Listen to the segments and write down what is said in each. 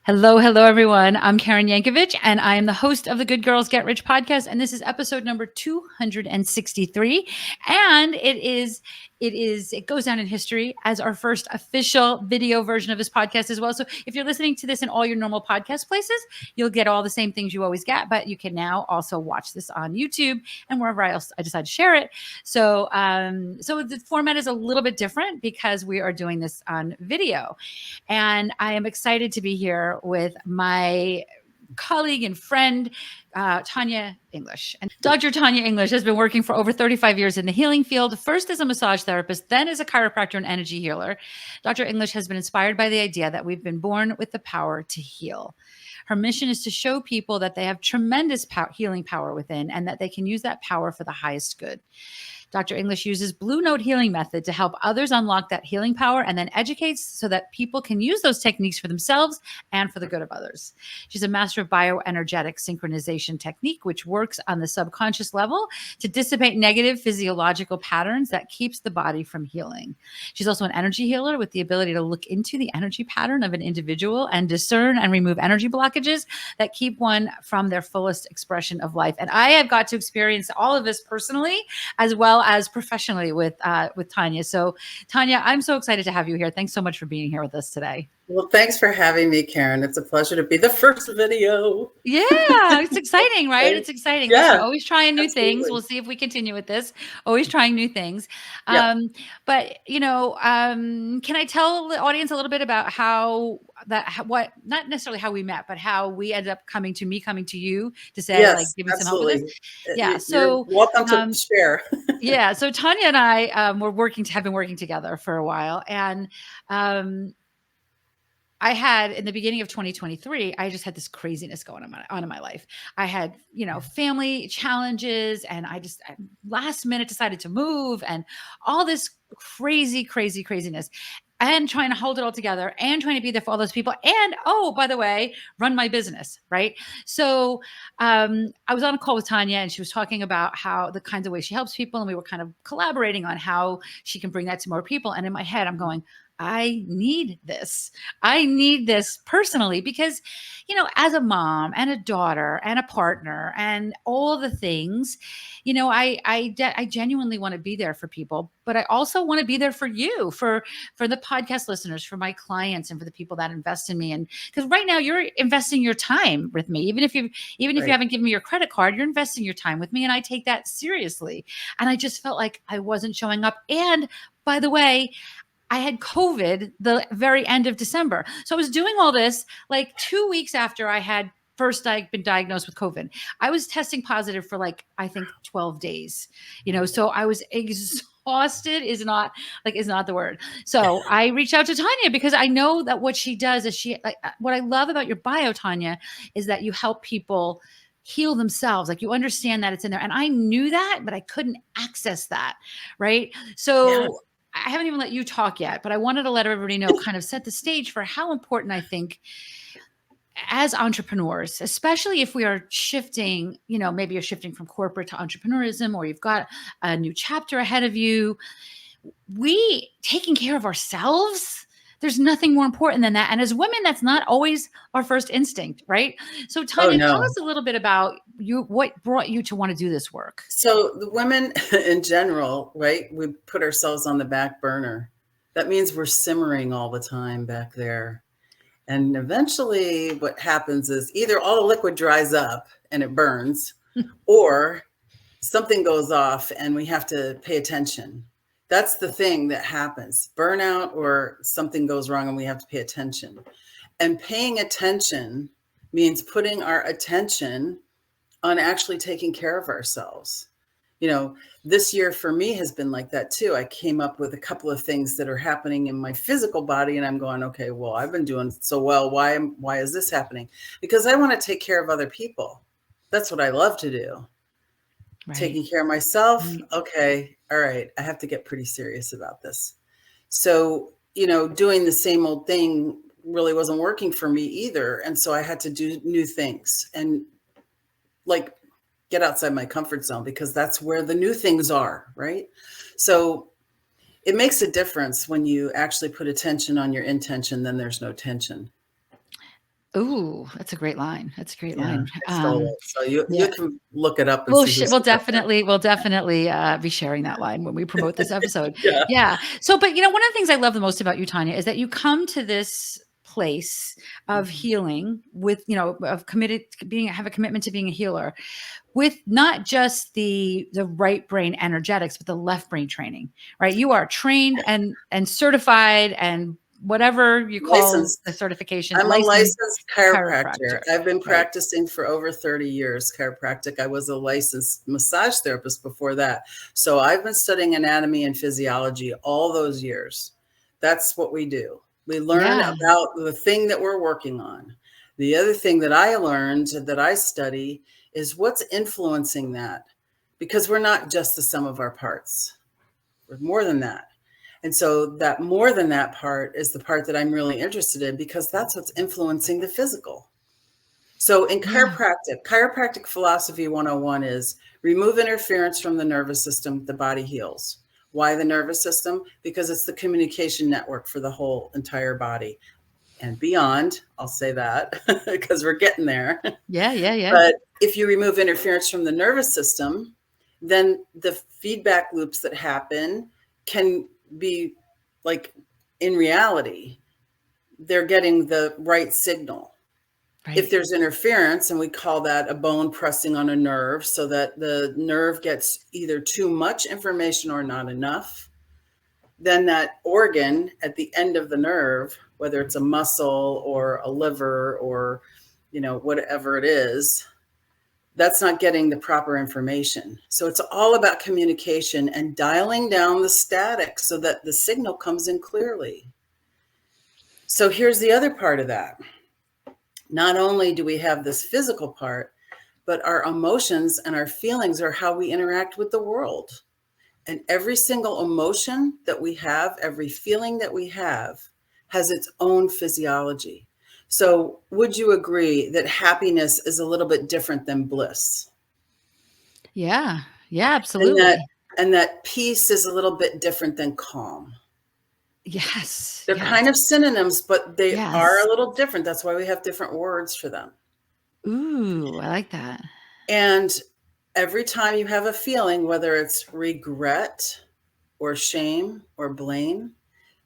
Hello, hello, everyone. I'm Karen Yankovich, and I am the host of the Good Girls Get Rich podcast. And this is episode number 263. And it goes down in history as our first official video version of this podcast as well. So if you're listening to this in all your normal podcast places, you'll get all the same things you always get, but you can now also watch this on YouTube and wherever else I decide to share it. So the format is a little bit different because we are doing this on video. And I am excited to be here with my colleague and friend, Tanya English. And Dr. Tanya English has been working for over 35 years in the healing field, first as a massage therapist, then as a chiropractor and energy healer. Dr. English has been inspired by the idea that we've been born with the power to heal. Her mission is to show people that they have tremendous healing power within and that they can use that power for the highest good. Dr. English uses Blue Note healing method to help others unlock that healing power and then educates so that people can use those techniques for themselves and for the good of others. She's a master of Bioenergetic Synchronization Technique, which works on the subconscious level to dissipate negative physiological patterns that keeps the body from healing. She's also an energy healer with the ability to look into the energy pattern of an individual and discern and remove energy blockages that keep one from their fullest expression of life. And I have got to experience all of this personally as well as professionally with Tanya. So Tanya, I'm so excited to have you here. Thanks so much for being here with us today. Well, thanks for having me, Karen. It's a pleasure to be the first video. Yeah, it's exciting, right? It's exciting. Yeah, Listen, always trying new things. absolutely. We'll see if we continue with this. Always trying new things. Yeah. But can I tell the audience a little bit about not necessarily how we met, but how we ended up coming to you to say, Yes, give me some help absolutely. with this. Yeah. You're So welcome to share. yeah. So Tanya and I have been working together for a while, and I had in the beginning of 2023, I just had this craziness going on in my life. I had, family challenges, and I just last minute decided to move, and all this craziness, and trying to hold it all together and trying to be there for all those people. And oh, by the way, run my business. Right. So I was on a call with Tanya, and she was talking about how the kinds of ways she helps people. And we were kind of collaborating on how she can bring that to more people. And in my head, I'm going, I need this. I need this personally because, as a mom and a daughter and a partner and all the things, I genuinely want to be there for people, but I also want to be there for you, for the podcast listeners, for my clients, and for the people that invest in me. And because right now you're investing your time with me, even if you haven't given me your credit card, you're investing your time with me, and I take that seriously. And I just felt like I wasn't showing up. And by the way, I had COVID the very end of December. So I was doing all this like 2 weeks after I had first been diagnosed with COVID. I was testing positive for I think 12 days, so I was exhausted is not the word. So I reached out to Tanya because I know that what she does is what I love about your bio, Tanya, is that you help people heal themselves. Like you understand that it's in there. And I knew that, but I couldn't access that. Right. So yeah. I haven't even let you talk yet, but I wanted to let everybody know, kind of set the stage for how important I think as entrepreneurs, especially if we are shifting, maybe you're shifting from corporate to entrepreneurism, or you've got a new chapter ahead of you. We taking care of ourselves, there's nothing more important than that. And as women, that's not always our first instinct, right? So Tanya, tell us a little bit about what brought you to want to do this work. So the women in general, right? We put ourselves on the back burner. That means we're simmering all the time back there. And eventually what happens is either all the liquid dries up and it burns, or something goes off and we have to pay attention. That's the thing that happens. Burnout, or something goes wrong and we have to pay attention. And paying attention means putting our attention on actually taking care of ourselves. This year for me has been like that too. I came up with a couple of things that are happening in my physical body, and I'm going, okay, well, I've been doing so well. Why is this happening? Because I want to take care of other people. That's what I love to do. Right. Taking care of myself. Okay. All right. I have to get pretty serious about this. So, doing the same old thing really wasn't working for me either. And so I had to do new things and get outside my comfort zone, because that's where the new things are, right? So it makes a difference when you actually put attention on your intention, then there's no tension. Ooh, that's a great line. That's a great Yeah, line. I stole it. So Yeah. you can look it up and see who said that. We'll definitely be sharing that line when we promote this episode. Yeah. Yeah. So, but one of the things I love the most about you, Tanya, is that you come to this place of Mhm. healing with, of committed have a commitment to being a healer with not just the right brain energetics, but the left brain training, right? You are trained and certified and whatever you call Licensed. the certification, I'm a licensed licensed chiropractor. chiropractor, I've been right? practicing for over 30 years chiropractic. I was a licensed massage therapist before that. So I've been studying anatomy and physiology all those years. That's what we do. We learn Yeah. about the thing that we're working on. The other thing that I learned that I study is what's influencing that, because we're not just the sum of our parts. We're more than that. And so that more than that part is the part that I'm really interested in, because that's what's influencing the physical. So in Yeah. chiropractic philosophy 101 is remove interference from the nervous system, the body heals. Why the nervous system? Because it's the communication network for the whole entire body and beyond. I'll say that because we're getting there. Yeah. Yeah. Yeah. But if you remove interference from the nervous system, then the feedback loops that happen can be like, in reality, they're getting the right signal. If Right. there's interference, and we call that a bone pressing on a nerve, so that the nerve gets either too much information or not enough, then that organ at the end of the nerve, whether it's a muscle or a liver or, whatever it is, that's not getting the proper information. So it's all about communication and dialing down the static so that the signal comes in clearly. So here's the other part of that. Not only do we have this physical part, but our emotions and our feelings are how we interact with the world. And every single emotion that we have, every feeling that we have, has its own physiology. So would you agree that happiness is a little bit different than bliss? Yeah. Yeah. And that Absolutely. and that peace is a little bit different than calm. Yes. They're Yes. kind of synonyms, but they are Yes. a little different. That's why we have different words for them. Ooh, I like that. And every time you have a feeling, whether it's regret or shame or blame,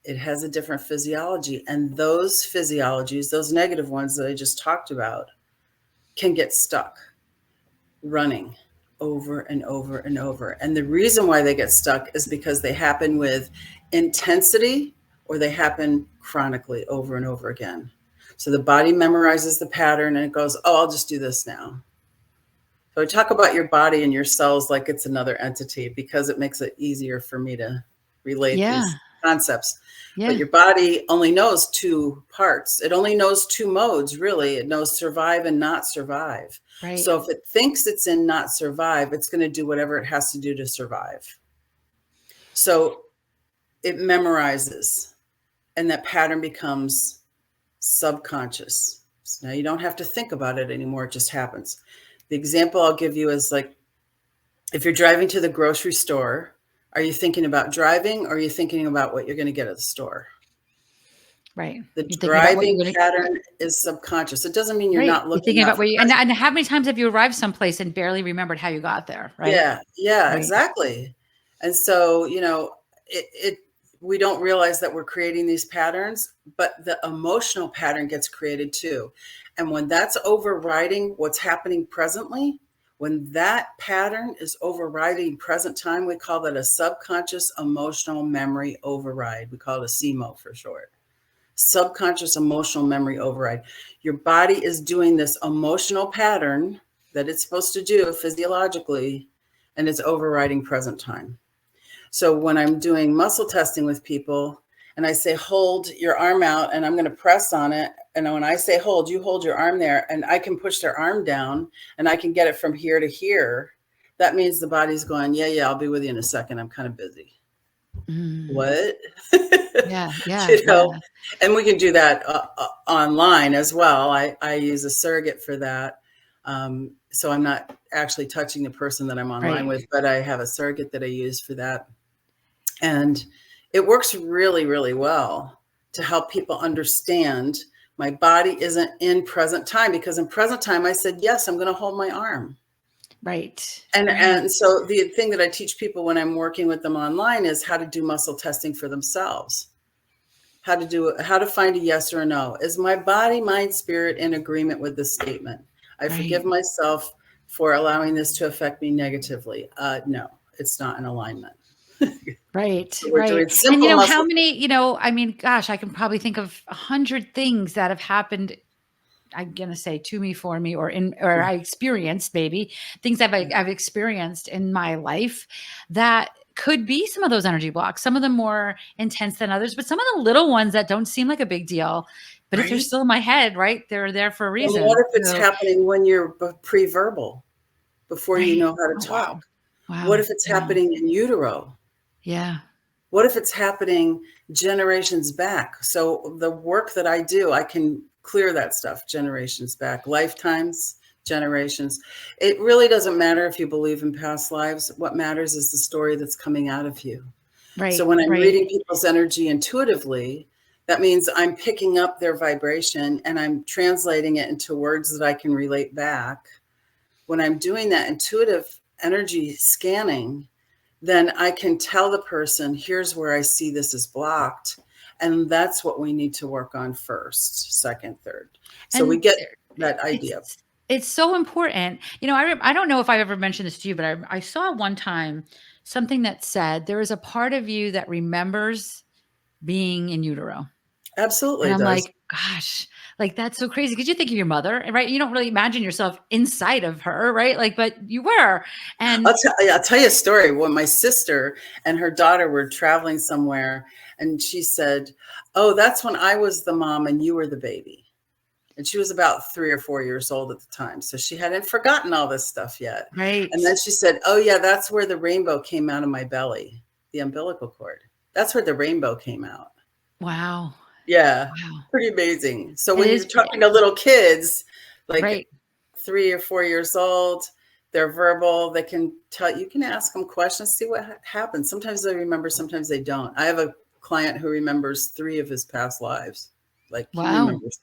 it has a different physiology. And those physiologies, those negative ones that I just talked about, can get stuck running over and over and over. And the reason why they get stuck is because they happen with intensity, or they happen chronically over and over again. So the body memorizes the pattern and it goes, oh, I'll just do this now. So I talk about your body and your cells like it's another entity, because it makes it easier for me to relate Yeah. these concepts. But Yeah. your body only knows two parts. It only knows two modes, really. It knows survive and not survive. Right. So if it thinks it's in not survive, it's going to do whatever it has to do to survive. So it memorizes, and that pattern becomes subconscious. So now you don't have to think about it anymore. It just happens. The example I'll give you is like, if you're driving to the grocery store, are you thinking about driving, or are you thinking about what you're going to get at the store? Right. The You're thinking about what driving you're gonna pattern is subconscious. It doesn't mean you're right. not You're looking thinking out about for where you cars. and how many times have you arrived someplace and barely remembered how you got there, right? Yeah, Right. exactly. And so, we don't realize that we're creating these patterns, but the emotional pattern gets created too. And when that's overriding what's happening presently, when that pattern is overriding present time, we call that a subconscious emotional memory override. We call it a SEMO for short. Subconscious emotional memory override. Your body is doing this emotional pattern that it's supposed to do physiologically, and it's overriding present time. So when I'm doing muscle testing with people and I say, hold your arm out, and I'm going to press on it. And when I say hold, you hold your arm there, and I can push their arm down and I can get it from here to here. That means the body's going, yeah, I'll be with you in a second. I'm kind of busy. Mm. What? Yeah. Yeah. you Yeah. know, and we can do that online as well. I use a surrogate for that. So I'm not actually touching the person that I'm online Right. with, but I have a surrogate that I use for that. And it works really, really well to help people understand My body isn't in present time, because in present time, I said, yes, I'm going to hold my arm. Right. And, Right. and so the thing that I teach people when I'm working with them online is how to do muscle testing for themselves. How to find a yes or a no. Is my body, mind, spirit in agreement with this statement? I forgive myself for allowing this to affect me negatively. No, it's not in alignment. Right, So we're right. doing And, simple how muscle. many, I mean, gosh, I can probably think of 100 things that have happened. I'm going to say to me, for me, or I experienced, maybe things I've experienced in my life that could be some of those energy blocks, some of them more intense than others, but some of the little ones that don't seem like a big deal, but if they're Right? still in my head, right, they're there for a And what reason. if it's So, happening when you're pre-verbal, before you right. know how to Oh, talk? wow. What Wow. if it's Wow. happening in utero? Yeah. What if it's happening generations back? So the work that I do, I can clear that stuff generations back, lifetimes, generations. It really doesn't matter if you believe in past lives. What matters is the story that's coming out of you. So Right. when I'm Right. reading people's energy intuitively, that means I'm picking up their vibration and I'm translating it into words that I can relate back. When I'm doing that intuitive energy scanning, then I can tell the person, here's where I see this is blocked. And that's what we need to work on first, second, third. So we And get that idea. it's so important. I don't know if I've ever mentioned this to you, but I saw one time something that said there is a part of you that remembers being in utero. And Absolutely I'm does. like, gosh, like that's so crazy. Cause you think of your mother, right? You don't really imagine yourself inside of her, right? Like, but you were. And I'll tell you a story. When my sister and her daughter were traveling somewhere, and she said, oh, that's when I was the mom and you were the baby. And she was about 3 or 4 years old at the time. So she hadn't forgotten all this stuff yet. right. And then she said, oh, yeah, that's where the rainbow came out of my belly, the umbilical cord. That's where the rainbow came out. Wow. Yeah, Wow. pretty amazing. So It when is you're pretty, talking to little kids, like right. 3 or 4 years old, they're verbal. They can tell, you can ask them questions, see what happens. Sometimes they remember, sometimes they don't. I have a client who remembers 3 of his past lives. Like he Wow. remembers.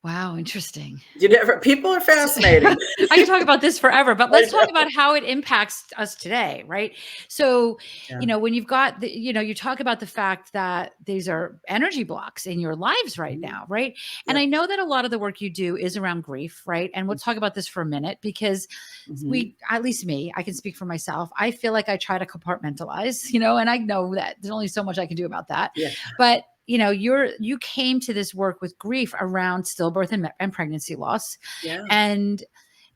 Wow. Interesting. People are So, fascinating. I could talk about this forever, but I let's talk know. about how it impacts us today, right? So, Yeah. when you've got you talk about the fact that these are energy blocks in your lives right now, right? And I Yep. know that a lot of the work you do is around grief, right? And we'll talk about this for a minute because Mm-hmm. at least me, I can speak for myself. I feel like I try to compartmentalize, and I know that there's only so much I can do about that. Yeah. But you came to this work with grief around stillbirth and pregnancy loss. Yeah. And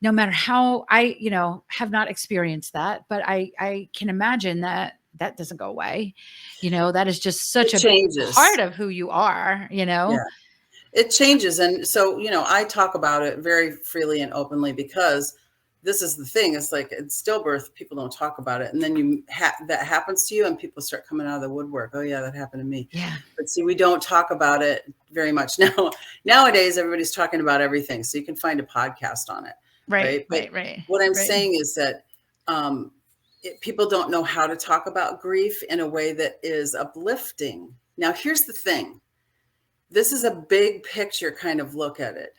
no matter how I, have not experienced that, but I can imagine that doesn't go away. That is just such It a part changes. of who you are, Yeah. It changes. And so, I talk about it very freely and openly because this is the thing. It's like in stillbirth, people don't talk about it. And then that happens to you and people start coming out of the woodwork. Oh yeah, that happened to me. Yeah. But see, we don't talk about it very much now. Nowadays, everybody's talking about everything. So you can find a podcast on it. Right, Right. But right, right, what I'm right. saying is that, people don't know how to talk about grief in a way that is uplifting. Now, here's the thing. This is a big picture kind of look at it.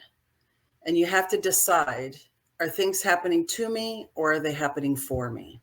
And you have to decide, are things happening to me or are they happening for me?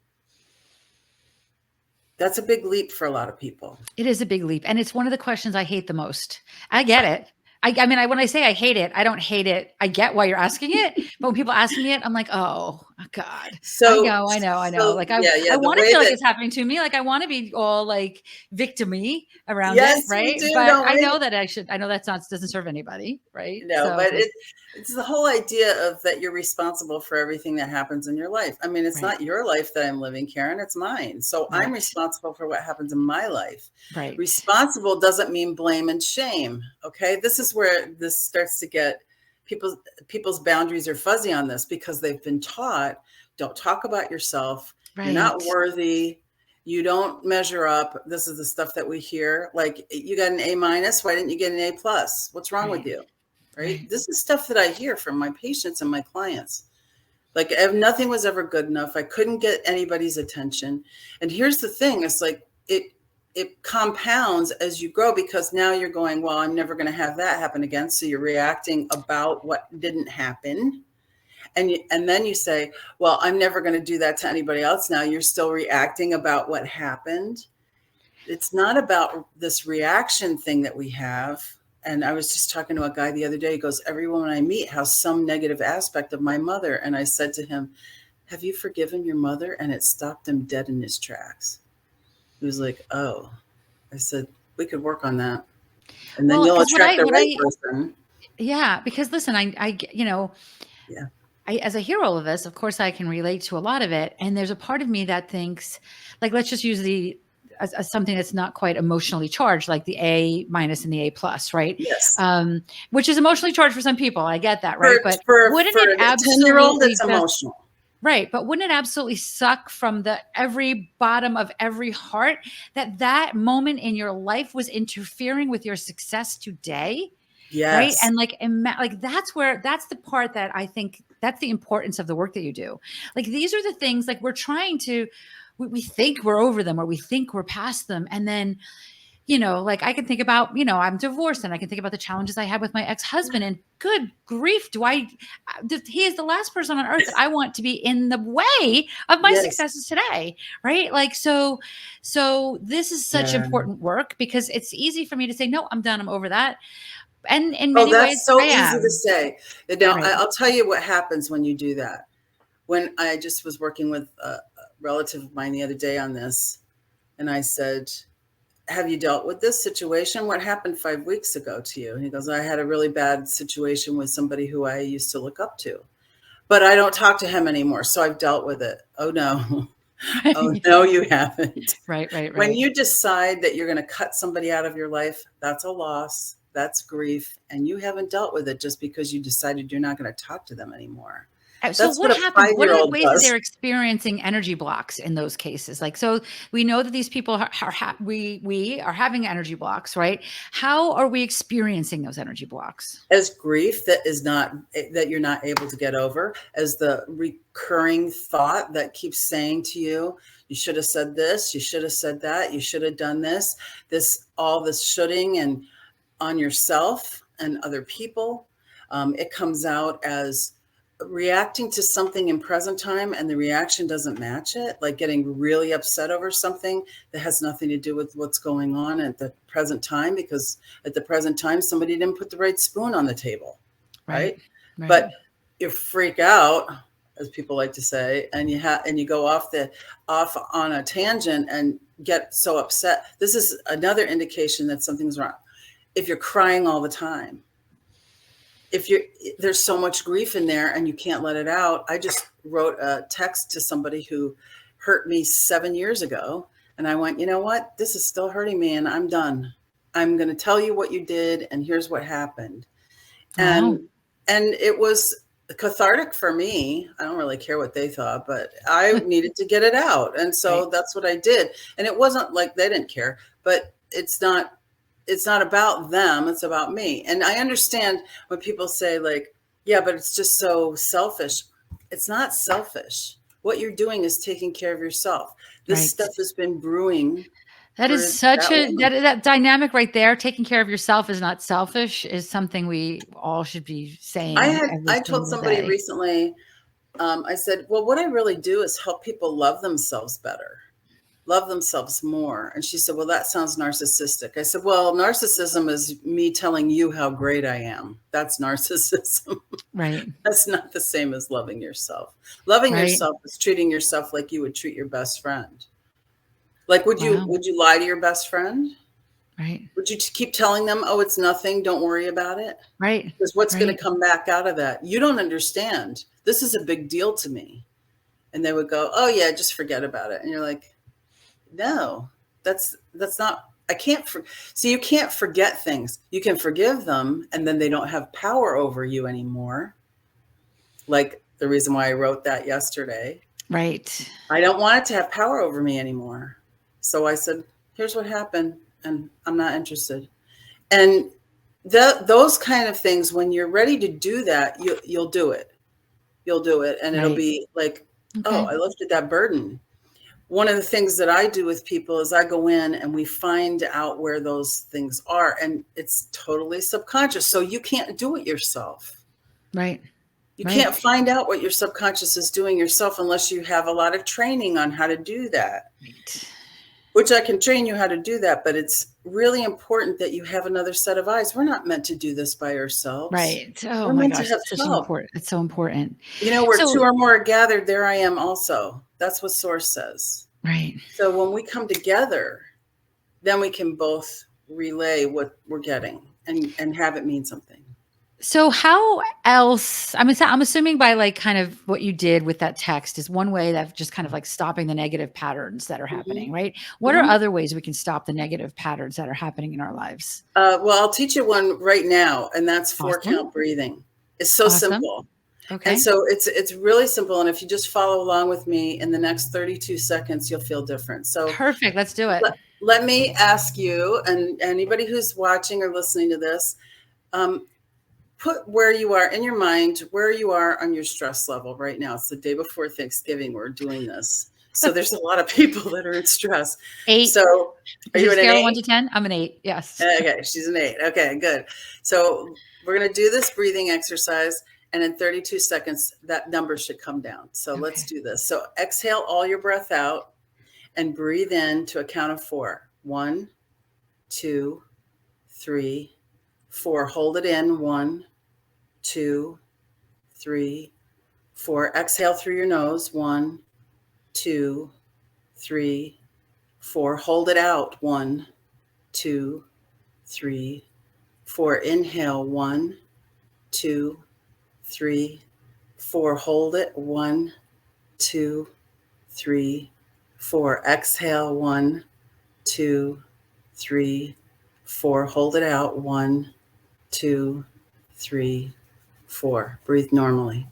That's a big leap for a lot of people. It is a big leap. And it's one of the questions I hate the most. I get it. I mean, when I say I hate it, I don't hate it. I get why you're asking it. But when people ask me it, I'm like, oh God. I So, know, I know, I know. Like I yeah, the want to way feel like that, it's happening to me. Like I want to be all like victim-y around yes, it. we Right. do, But don't I we? know that I know that's not, doesn't serve anybody. Right. No, So but it's like, it's the whole idea of that you're responsible for everything that happens in your life. I mean, it's right, not your life that I'm living, Karen, it's mine. So I'm right, responsible for what happens in my life. right, Responsible doesn't mean blame and shame. Okay. This is where this starts to get people's boundaries are fuzzy on this because they've been taught, don't talk about yourself. You're not right, worthy. You don't measure up. This is the stuff that we hear. Like, you got an A minus. Why didn't you get an A plus? What's wrong with right, you? Right. right, This is stuff that I hear from my patients and my clients. Like, nothing was ever good enough. I couldn't get anybody's attention. And here's the thing. It's like, it compounds as you grow, because now you're going, well, I'm never going to have that happen again. So you're reacting about what didn't happen. And then you say, well, I'm never going to do that to anybody else. Now you're still reacting about what happened. It's not about this reaction thing that we have. And I was just talking to a guy the other day. He goes, every woman I meet has some negative aspect of my mother. And I said to him, have you forgiven your mother? And it stopped him dead in his tracks. He was like, oh. I said, we could work on that. And then Well, you'll because attract the right person. yeah, because listen, you know, Yeah. as I hear all of this, of course, I can relate to a lot of it. And there's a part of me that thinks, like, let's just use as something that's not quite emotionally charged, like the A minus and the A plus, right? Yes. Which is emotionally charged for some people. I get that, right? But wouldn't it a 10-year-old, it's just emotional. right? But wouldn't it absolutely suck from the every bottom of every heart that moment in your life was interfering with your success today? Right. Yes. And like that's the part that I think that's the importance of the work that you do. Like, these are the things, like, we're trying to, we think we're over them, or we think we're past them. And then, you know, like, I can think about, you know, I'm divorced, and I can think about the challenges I had with my ex-husband, and good grief, he is the last person on earth that I want to be in the way of my Yes. successes today. Right. Like, so this is such important work, because it's easy for me to say, no, I'm done. I'm over that. And in many ways, that's so I easy to am. say. Now, Right. I'll tell you what happens when you do that. When I just was working with a relative of mine the other day on this, and I said, have you dealt with this situation? What happened 5 weeks ago to you? And he goes, I had a really bad situation with somebody who I used to look up to, but I don't talk to him anymore. So I've dealt with it. Oh, no. Oh, no, you haven't. Right. When you decide that you're going to cut somebody out of your life, that's a loss. That's grief. And you haven't dealt with it just because you decided you're not going to talk to them anymore. So That's what what a happens? What are the 5-year-old ways that does. they're experiencing energy blocks in those cases? Like, so we know that these people we are having energy blocks, right? How are we experiencing those energy blocks? As grief that you're not able to get over, as the recurring thought that keeps saying to you, you should have said this, you should have said that, you should have done this, all this shoulding and on yourself and other people. It comes out as reacting to something in present time, and the reaction doesn't match it, like getting really upset over something that has nothing to do with what's going on at the present time, because at the present time somebody didn't put the right spoon on the table, right? But you freak out, as people like to say, and you go off on a tangent and get so upset. This is another indication that something's wrong. If you're crying all the time, there's so much grief in there and you can't let it out. I just wrote a text to somebody who hurt me 7 years ago, and I went, you know what? This is still hurting me, and I'm done. I'm going to tell you what you did, and here's what happened. Wow. And it was cathartic for me. I don't really care what they thought, but I needed to get it out. And so that's what I did. And it wasn't like they didn't care, but it's not about them. It's about me. And I understand when people say, like, yeah, but it's just so selfish. It's not selfish. What you're doing is taking care of yourself. This stuff has been brewing. That is such that dynamic right there. Taking care of yourself is not selfish is something we all should be saying. I told somebody recently, I said, well, what I really do is help people love themselves better, love themselves more. And she said, well, that sounds narcissistic. I said, well, narcissism is me telling you how great I am. That's narcissism. Right. That's not the same as loving yourself. Loving yourself is treating yourself like you would treat your best friend. Like, would you lie to your best friend? Right. Would you keep telling them, oh, it's nothing, don't worry about it? Right. Because what's going to come back out of that? You don't understand. This is a big deal to me. And they would go, oh yeah, just forget about it. And you're like, no, that's not, so you can't forget things. You can forgive them, and then they don't have power over you anymore. Like the reason why I wrote that yesterday. Right. I don't want it to have power over me anymore. So I said, here's what happened, and I'm not interested. And those kind of things, when you're ready to do that, you'll do it. You'll do it. And it'll be like, oh, I lifted that burden. one of the things that I do with people is I go in and we find out where those things are, and it's totally subconscious. So you can't do it yourself. Right. You Right. can't find out what your subconscious is doing yourself unless you have a lot of training on how to do that. Right. Which I can train you how to do that, but it's really important that you have another set of eyes. We're not meant to do this by ourselves. Right. Oh We're my meant to gosh, have it's so help. important. It's so important. You know, where two So, or more are gathered, there I am also. That's what Source says. right. So when we come together, then we can both relay what we're getting and have it mean something. So how else, I'm assuming by like kind of what you did with that text is one way of just kind of like stopping the negative patterns that are happening, right? What are Mhm. other ways we can stop the negative patterns that are happening in our lives? Well, I'll teach you one right now, and that's 4-count Awesome. breathing. It's so Awesome. simple. And Okay. so it's really simple. And if you just follow along with me in the next 32 seconds, you'll feel different. So Perfect. Let's do it. let me ask you, and anybody who's watching or listening to this, put where you are in your mind, where you are on your stress level right now. It's the day before Thanksgiving. We're doing this. So there's a lot of people that are in stress. 8. So are Is you it a in an scale of 1 8? to 10? I'm an 8. Yes. Okay, she's an 8. Okay, good. So we're going to do this breathing exercise, and in 32 seconds, that number should come down. So let's Okay. do this. So exhale all your breath out and breathe in to a count of 4. 1, 2, 3, 4. Hold it in. 1, 2, 3, 4. Exhale through your nose. 1, 2, 3, 4. Hold it out. 1, 2, 3, 4. Inhale. 1, 2, 3, 4. Hold it. 1, 2, 3, 4. Exhale. 1, 2, 3, 4. Hold it out. 1, 2, 3, 4. Breathe normally.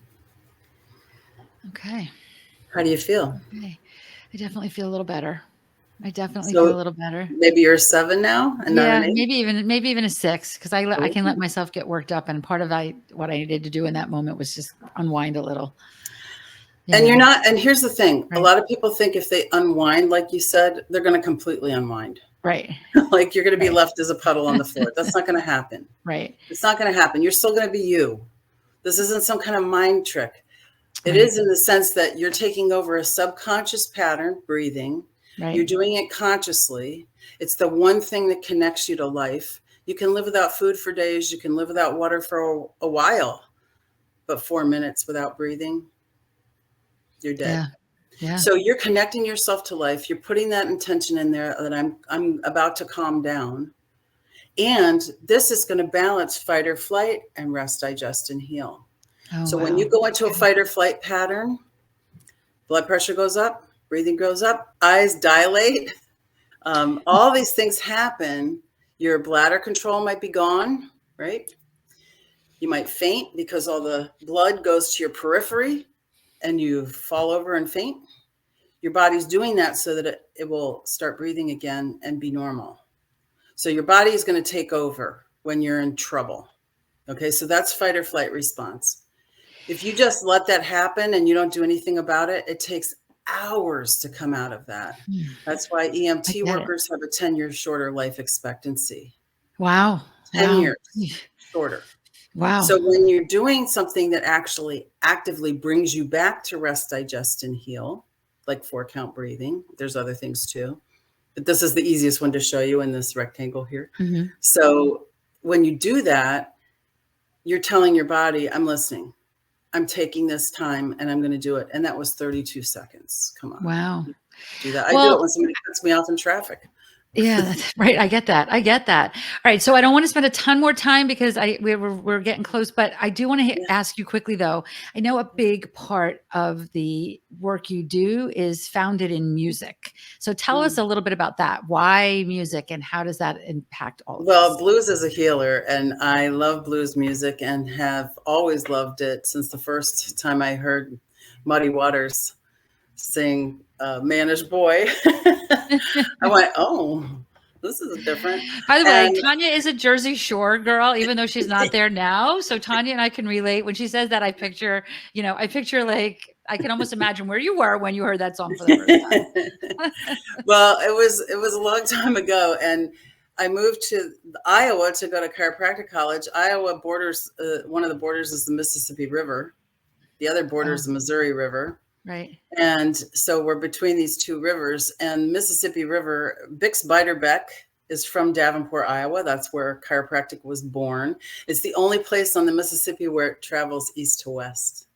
Okay. How do you feel? Okay. I definitely feel a little better. I definitely feel a So little better. maybe you're a 7 now and not an Yeah, 8? maybe even a 6 because I can let Ooh. myself get worked up, and part of what I needed to do in that moment was just unwind a little. You And you're know, not, and here's the thing. A right, lot of people think if they unwind, like you said, they're going to completely unwind. right, Like you're going to be right, left as a puddle on the floor. That's not going to happen. right, It's not going to happen. You're still going to be you. This isn't some kind of mind trick. It right, is in the sense that you're taking over a subconscious pattern, breathing. You're right. doing it consciously. It's the one thing that connects you to life. You can live without food for days. You can live without water for a while, but 4 minutes without breathing, you're dead. Yeah, yeah. So you're connecting yourself to life. You're putting that intention in there that I'm about to calm down. And this is going to balance fight or flight and rest, digest, and heal. Oh, So when you wow. go into a Okay. fight or flight pattern, blood pressure goes up, breathing goes up, eyes dilate. All these things happen. Your bladder control might be gone, right? You might faint because all the blood goes to your periphery and you fall over and faint. Your body's doing that so that it will start breathing again and be normal. So your body is going to take over when you're in trouble. Okay, so that's fight or flight response. If you just let that happen and you don't do anything about it, it takes hours to come out of that. That's why I EMT get it. workers have a 10-year shorter life expectancy. Wow. 10 Wow. years shorter. Wow. So when you're doing something that actually actively brings you back to rest, digest, and heal, like 4-count breathing, there's other things too, but this is the easiest one to show you in this rectangle here. Hmm. So when you do that, you're telling your body, I'm listening. I'm taking this time and I'm going to do it. And that was 32 seconds. Come on. Wow. Do that. I do it Well, when somebody cuts me off in traffic. yeah, that's right. I get that. I get that. All right. So I don't want to spend a ton more time because we're getting close, but I do want to Yeah. ask you quickly though. I know a big part of the work you do is founded in music. So tell us Mm. a little bit about that. Why music and how does that impact all of Well, this? blues is a healer, and I love blues music and have always loved it since the first time I heard Muddy Waters sing Mannish Boy. I went, oh, This is different. By the way, And Tanya is a Jersey Shore girl, even though she's not there now. So Tanya and I can relate. When she says that, I picture like I can almost imagine where you were when you heard that song for the first time. well, it was a long time ago, and I moved to Iowa to go to chiropractic college. Iowa borders, one of the borders is the Mississippi River. The other border Oh, is the Missouri River. right. And so we're between these two rivers, and Mississippi River, Bix Beiderbecke is from Davenport, Iowa. That's where chiropractic was born. It's the only place on the Mississippi where it travels east to west.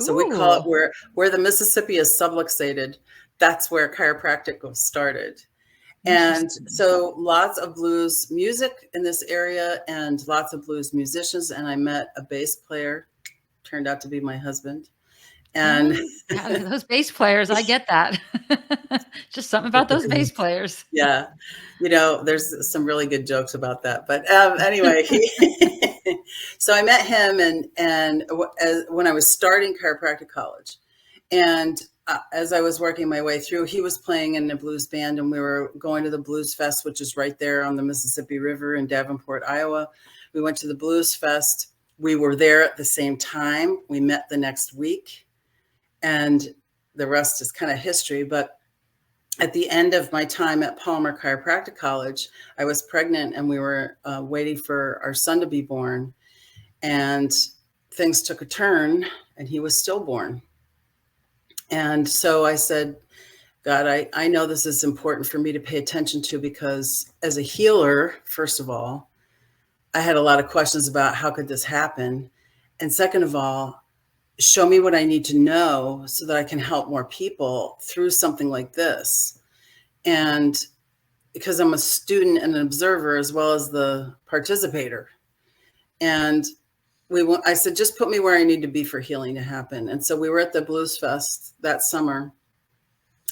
So we call it Ooh, where the Mississippi is subluxated. That's where chiropractic was started. And interesting. so lots of blues music in this area and lots of blues musicians. And I met a bass player, turned out to be my husband. And Oh, yeah, those bass players, I get that. Just something about those bass players. yeah, there's some really good jokes about that. But anyway, so I met him when I was starting chiropractic college. And as I was working my way through, he was playing in a blues band, and we were going to the Blues Fest, which is right there on the Mississippi River in Davenport, Iowa. We went to the Blues Fest. We were there at the same time. We met the next week, and the rest is kind of history. But at the end of my time at Palmer Chiropractic College, I was pregnant, and we were waiting for our son to be born. And things took a turn, and he was stillborn. And so I said, God, I know this is important for me to pay attention to, because as a healer, first of all, I had a lot of questions about how could this happen? And second of all, show me what I need to know so that I can help more people through something like this. And because I'm a student and an observer as well as the participator. And I said, just put me where I need to be for healing to happen. And so we were at the Blues Fest that summer.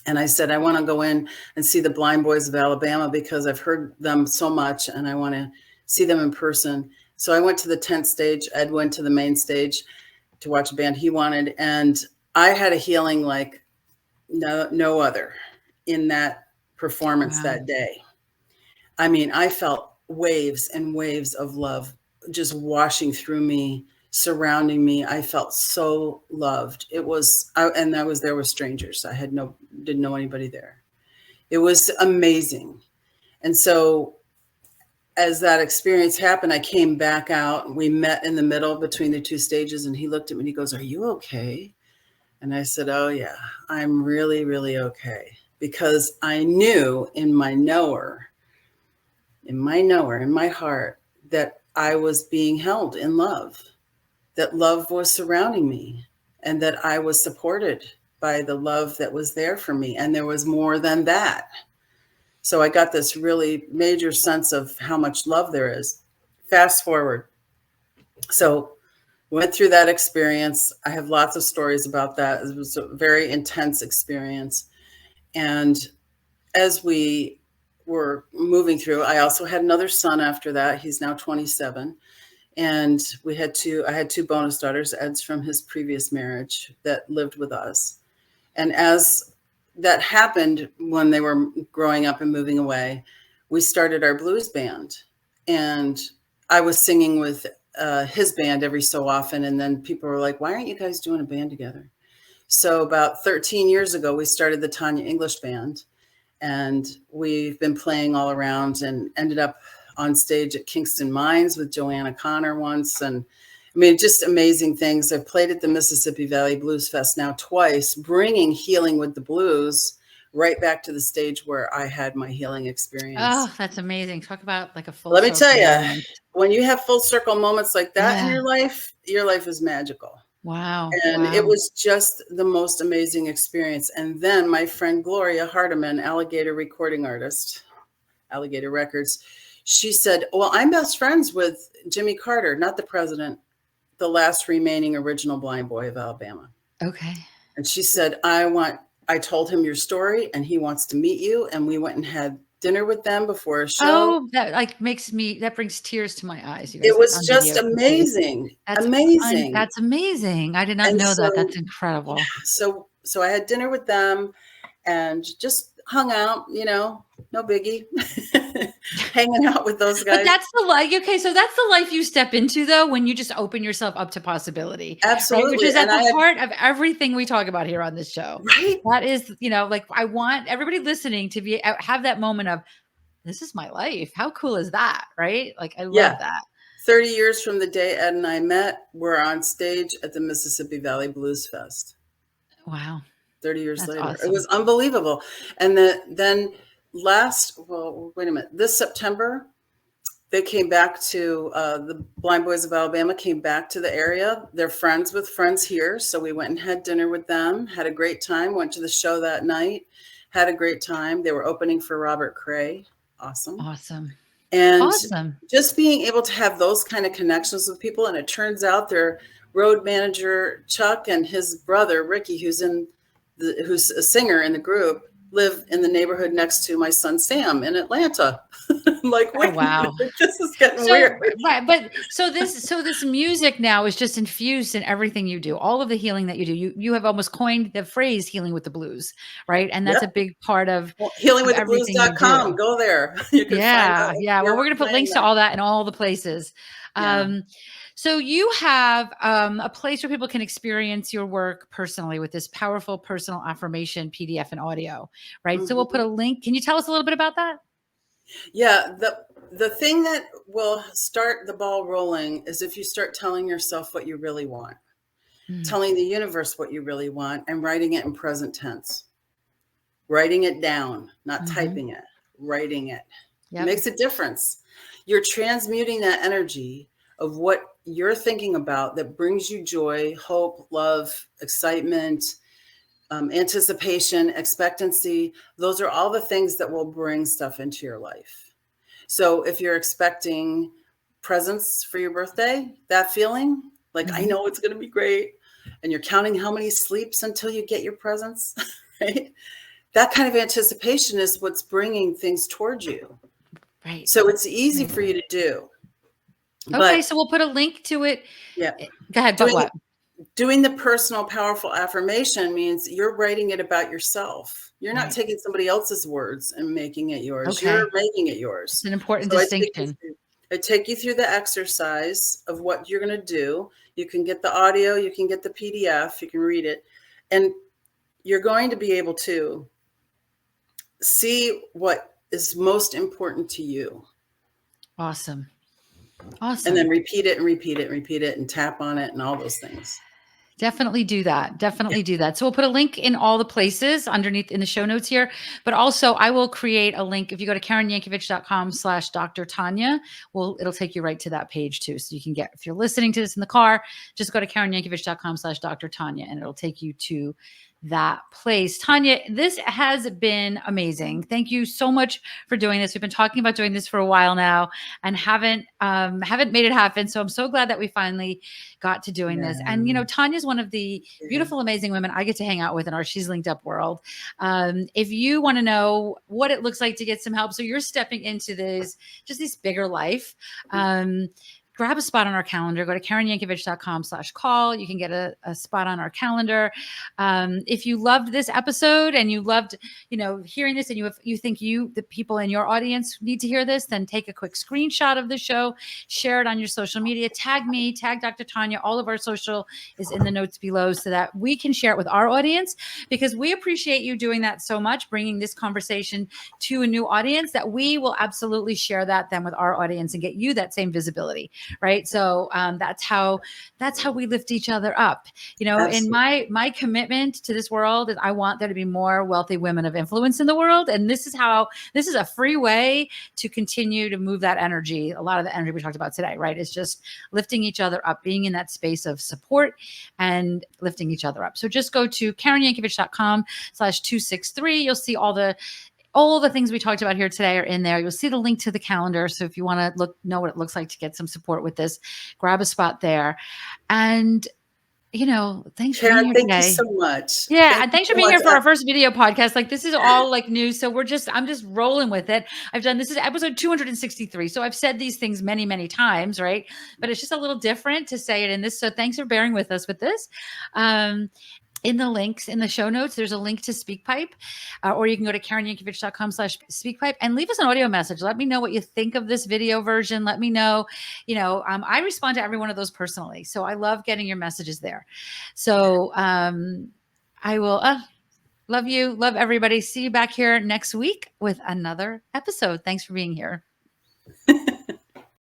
And I said, I want to go in and see the Blind Boys of Alabama, because I've heard them so much and I want to see them in person. So I went to the tent stage. Ed went to the main stage to watch a band he wanted. And I had a healing like no other in that performance Wow. that day. I mean, I felt waves and waves of love just washing through me, surrounding me. I felt so loved. And I was there with strangers. I didn't know anybody there. It was amazing. And so as that experience happened, I came back out. We met in the middle between the two stages, and he looked at me and he goes, "Are you okay?" And I said, "Oh yeah, I'm really, really okay." Because I knew in my knower, in my heart, that I was being held in love, that love was surrounding me, and that I was supported by the love that was there for me. And there was more than that. So I got this really major sense of how much love there is. Fast forward. So went through that experience. I have lots of stories about that. It was a very intense experience. And as we were moving through, I also had another son after that. He's now 27. And I had two bonus daughters, Ed's from his previous marriage, that lived with us. And as that happened, when they were growing up and moving away, we started our blues band. And I was singing with his band every so often. And then people were like, "Why aren't you guys doing a band together?" So about 13 years ago, we started the Tanya English band. And we've been playing all around and ended up on stage at Kingston Mines with Joanna Connor once. And I mean, just amazing things. I've played at the Mississippi Valley Blues Fest now twice, bringing healing with the blues right back to the stage where I had my healing experience. Oh, that's amazing. Talk about like a full Let me tell circle you, moment. when you have full circle moments like that in Yeah. your life is magical. Wow. And it Wow. was just the most amazing experience. And then my friend Gloria Hardiman, Alligator recording artist, Alligator Records, she said, "Well, I'm best friends with Jimmy Carter, not the president, the last remaining original blind boy of Alabama." Okay. And she said, I told him your story and he wants to meet you. And we went and had dinner with them before a show. Oh, that brings tears to my eyes. You It guys was on just video can see. amazing, amazing. That's amazing. I did not And know that. so, That's incredible. so I had dinner with them and just hung out, no biggie. Hanging out with those But guys. that's the life. Okay, so that's the life you step into, though, when you just open yourself up to possibility, right? Which Absolutely. is at And I the had, heart of everything we talk about here on this show. right? That is, like I want everybody listening to have that moment of, this is my life. How cool is that, right? Like I Yeah. love that. 30 years from the day Ed and I met, we're on stage at the Mississippi Valley Blues Fest. Wow. 30 years That's later. It awesome. was unbelievable. And then wait a minute, this September, they came back to the Blind Boys of Alabama came back to the area. They're friends with friends here. So we went and had dinner with them, had a great time, went to the show that night, had a great time. They were opening for Robert Cray. Awesome. Awesome. And Awesome. just being able to have those kind of connections with people. And it turns out their road manager, Chuck, and his brother, Ricky, who's a singer in the group, live in the neighborhood next to my son, Sam, in Atlanta. I'm like, wait, Oh, wow. this is getting So, weird. right. But so this music now is just infused in everything you do, all of the healing that you do. You have almost coined the phrase healing with the blues, right? And that's Yep. a big part of Well, everything you healingwiththeblues.com. do. Go there. You can find out Yeah. Yeah. Well, where we're we're going to put playing links to that. all that in all the places. Yeah. So you have a place where people can experience your work personally with this powerful personal affirmation PDF and audio, right? So we'll put Mhm. a link. Can you tell us a little bit about that? Yeah. The thing that will start the ball rolling is if you start telling yourself what you really want, Mm. telling the universe what you really want, and writing it in present tense. Writing it down, not typing it, writing it. It Yep. makes a difference. You're transmuting that energy of what you're thinking about that brings you joy, hope, love, excitement, anticipation, expectancy. Those are all the things that will bring stuff into your life. So if you're expecting presents for your birthday, that feeling, like, I know it's going to be great, and you're counting how many sleeps until you get your presents, right? That kind of anticipation is what's bringing things towards you. Right. So it's easy Right. for you to do. Okay, But so we'll put a link to it. yeah, Go ahead, but what? doing the personal, powerful affirmation means you're writing it about yourself. You're not Right. taking somebody else's words and making it yours. Okay. You're making it It's yours. an important So distinction. I take you through the exercise of what you're going to do. You can get the audio, you can get the PDF, you can read it, and you're going to be able to see what is most important to you. Awesome. And Awesome. then repeat it and repeat it and repeat it and tap on it and all those things. Definitely do that. Definitely do that. So we'll put a link in all the places underneath in the show notes here. But also I will create a link. If you go to KarenYankovich.com/Dr. Tanya, it'll take you right to that page too. So you can if you're listening to this in the car, just go to KarenYankovich.com/Dr. Tanya and it'll take you to that place. Tanya, this has been amazing. Thank you so much for doing this. We've been talking about doing this for a while now and haven't made it happen. So I'm so glad that we finally got to doing this. And Tanya's one of the beautiful, amazing women I get to hang out with in our She's Linked Up world. If you want to know what it looks like to get some help, so you're stepping into this bigger life. Grab a spot on our calendar. Go to KarenYankovich.com/call. You can get a spot on our calendar. If you loved this episode and you loved, hearing this, and you think the people in your audience need to hear this, then take a quick screenshot of the show, share it on your social media, tag me, tag Dr. Tanya. All of our social is in the notes below so that we can share it with our audience, because we appreciate you doing that so much, bringing this conversation to a new audience, that we will absolutely share that then with our audience and get you that same visibility. Right. So that's how we lift each other up. In my commitment to this world is I want there to be more wealthy women of influence in the world. And this is a free way to continue to move that energy. A lot of the energy we talked about today, right, is just lifting each other up, being in that space of support and lifting each other up. So just go to KarenYankovich.com/263. You'll see all the things we talked about here today are in there. You'll see the link to the calendar. So if you want to know what it looks like to get some support with this, grab a spot there. And, thanks for being here today. Thank you so much. Yeah. And thanks for being here for our first video podcast. Like, this is all new. So I'm just rolling with it. This is episode 263. So I've said these things many, many times, right? But it's just a little different to say it in this. So thanks for bearing with us with this. in the links in the show notes, there's a link to SpeakPipe, or you can go to KarenYankovich.com/SpeakPipe and leave us an audio message. Let me know what you think of this video version. Let me know, I respond to every one of those personally. So I love getting your messages there. So I will love you. Love everybody. See you back here next week with another episode. Thanks for being here.